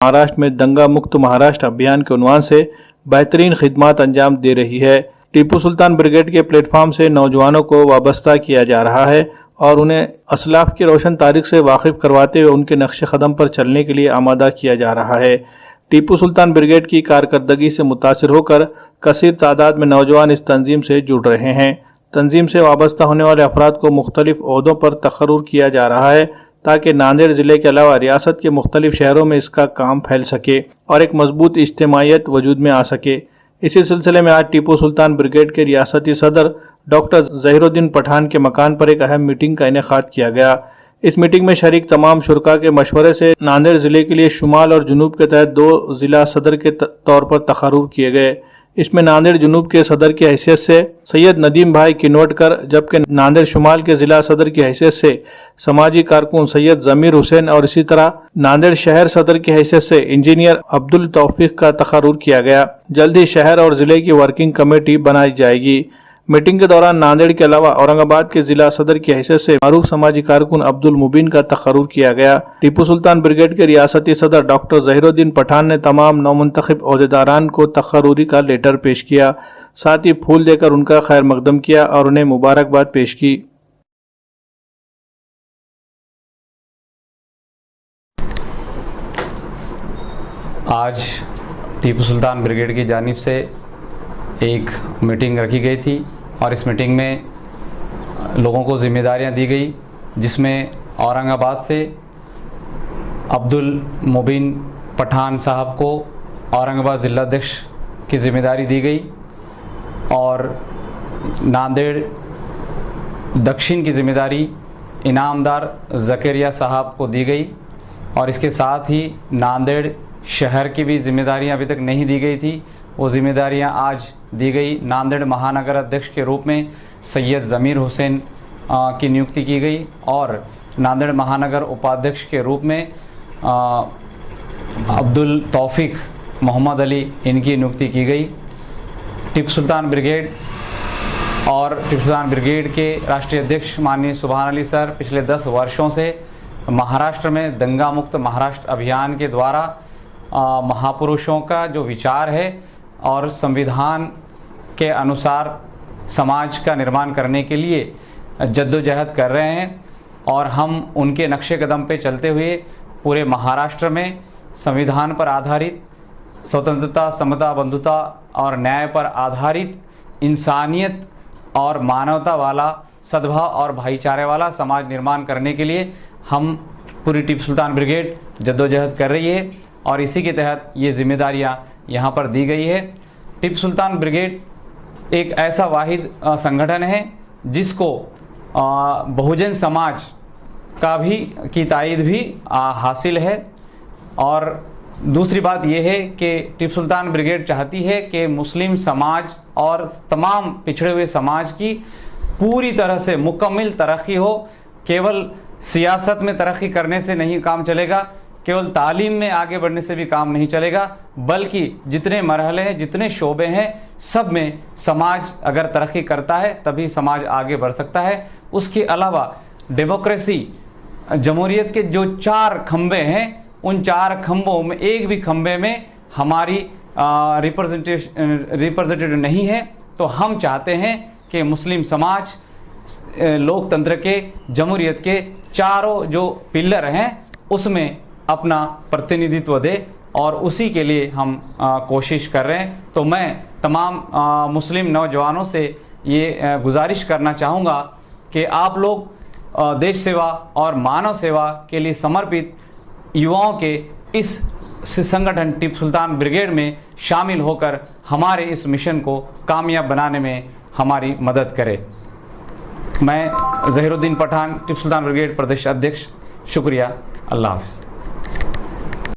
महाराष्ट्र में दंगा मुक्त महाराष्ट्र अभियान के उन्वान से बेहतरीन खिदमत अंजाम दे रही है। टीपू सुल्तान ब्रिगेड के प्लेटफॉर्म से नौजवानों को वाबस्ता किया जा रहा है और उन्हें असलाफ की रोशन तारीख से वाकिफ करवाते हुए उनके नक्शे कदम पर चलने के लिए आमादा किया जा रहा है। टीपू सुल्तान ब्रिगेड की कारकर्दगी से मुतासिर होकर कसीर तादाद में नौजवान इस तंजीम से जुड़ रहे हैं। तंजीम से वाबस्ता होने वाले अफराद को मुख्तलिफ ओहदों पर तकर्रुर किया जा रहा है ताकि नांदेड़ ज़िले के अलावा रियासत के मुख्तलिफ शहरों में इसका काम फैल सके और एक मजबूत इज्तिमायत वजूद में आ सके। इसी सिलसिले में आज टीपू सुल्तान ब्रिगेड के रियासती सदर डॉक्टर ज़हीरुद्दीन पठान के मकान पर एक अहम मीटिंग का इनेकाद किया गया। इस मीटिंग में शरीक तमाम शुरका के मशवरे से नांदेड़ ज़िले के लिए शुमाल और जुनूब के तहत 2 ज़िला सदर के तौर पर तकर्रुर किए गए। इसमें नांदेड़ जुनूब के सदर की हैसियत से सैयद नदीम भाई किनवटकर, जबकि नांदेड़ शुमाल के ज़िला सदर की हैसियत से समाजी कारकुन सैयद ज़मीर हुसैन और इसी तरह नांदेड़ शहर सदर की हैसियत से इंजीनियर अब्दुल तौफीक का तकर्रुर किया गया। जल्द ही शहर और ज़िले की वर्किंग कमेटी बनाई जाएगी। मीटिंग के दौरान नांदेड़ के अलावा औरंगाबाद के जिला सदर की हैसियत से मारूफ समाजी कारकुन अब्दुल मुबीन का तकर्रुर किया गया। टीपू सुल्तान ब्रिगेड के रियासती सदर डॉक्टर ज़हीरुद्दीन पठान ने तमाम नौमुंतखब ओहदेदारान को तकर्रुरी का लेटर पेश किया, साथ ही फूल देकर उनका खैर मकदम किया और उन्हें मुबारकबाद पेश की। आज टीपू सुल्तान ब्रिगेड की जानिब से एक मीटिंग रखी गई थी और इस मीटिंग में लोगों को ज़िम्मेदारियां दी गई, जिसमें औरंगाबाद से अब्दुल मुबीन पठान साहब को औरंगाबाद ज़िलाध्यक्ष की ज़िम्मेदारी दी गई और नांदेड़ दक्षिण की ज़िम्मेदारी इनामदार ज़करिया साहब को दी गई और इसके साथ ही नांदेड़ शहर की भी ज़िम्मेदारियां अभी तक नहीं दी गई थी। वो ज़िम्मेदारियां आज दी गई। नांदेड़ महानगर अध्यक्ष के रूप में सैयद ज़मीर हुसैन की नियुक्ति की गई और नांदेड़ महानगर उपाध्यक्ष के रूप में अब्दुल तौफीक मोहम्मद अली इनकी नियुक्ति की गई। टीपू सुल्तान ब्रिगेड और टीपू सुल्तान ब्रिगेड के राष्ट्रीय अध्यक्ष माननीय सुभान अली सर पिछले 10 वर्षों से महाराष्ट्र में दंगा मुक्त महाराष्ट्र अभियान के द्वारा महापुरुषों का जो विचार है और संविधान के अनुसार समाज का निर्माण करने के लिए जद्दोजहद कर रहे हैं और हम उनके नक्शे कदम पे चलते हुए पूरे महाराष्ट्र में संविधान पर आधारित स्वतंत्रता, समता, बंधुता और न्याय पर आधारित इंसानियत और मानवता वाला सद्भाव और भाईचारे वाला समाज निर्माण करने के लिए हम पूरी टीपू सुल्तान ब्रिगेड जद्दोजहद कर रही है और इसी के तहत ये जिम्मेदारियां यहाँ पर दी गई है। टीपू सुल्तान ब्रिगेड एक ऐसा वाहिद संगठन है जिसको बहुजन समाज का भी की तायद भी हासिल है और दूसरी बात यह है कि टीपू सुल्तान ब्रिगेड चाहती है कि मुस्लिम समाज और तमाम पिछड़े हुए समाज की पूरी तरह से मुकम्मल तरक्की हो। केवल सियासत में तरक्की करने से नहीं काम चलेगा, केवल तालीम में आगे बढ़ने से भी काम नहीं चलेगा, बल्कि जितने मरहले हैं, जितने शोबे हैं, सब में समाज अगर तरक्की करता है तभी समाज आगे बढ़ सकता है। उसके अलावा डेमोक्रेसी जमहूरियत के जो 4 खंबे हैं, उन 4 खंबों में एक भी खंबे में हमारी रिप्रेजेंटेटिव नहीं है। तो हम चाहते हैं कि मुस्लिम समाज लोकतंत्र के, जमहूरियत के चारों जो पिलर हैं उसमें अपना प्रतिनिधित्व दे और उसी के लिए हम कोशिश कर रहे हैं। तो मैं तमाम मुस्लिम नौजवानों से ये गुजारिश करना चाहूँगा कि आप लोग देश सेवा और मानव सेवा के लिए समर्पित युवाओं के इस संगठन टीपू सुल्तान ब्रिगेड में शामिल होकर हमारे इस मिशन को कामयाब बनाने में हमारी मदद करें। मैं ज़हीरुद्दीन पठान, टीपू सुल्तान ब्रिगेड प्रदेश अध्यक्ष, शुक्रिया। अल्लाह हाफ़िज़।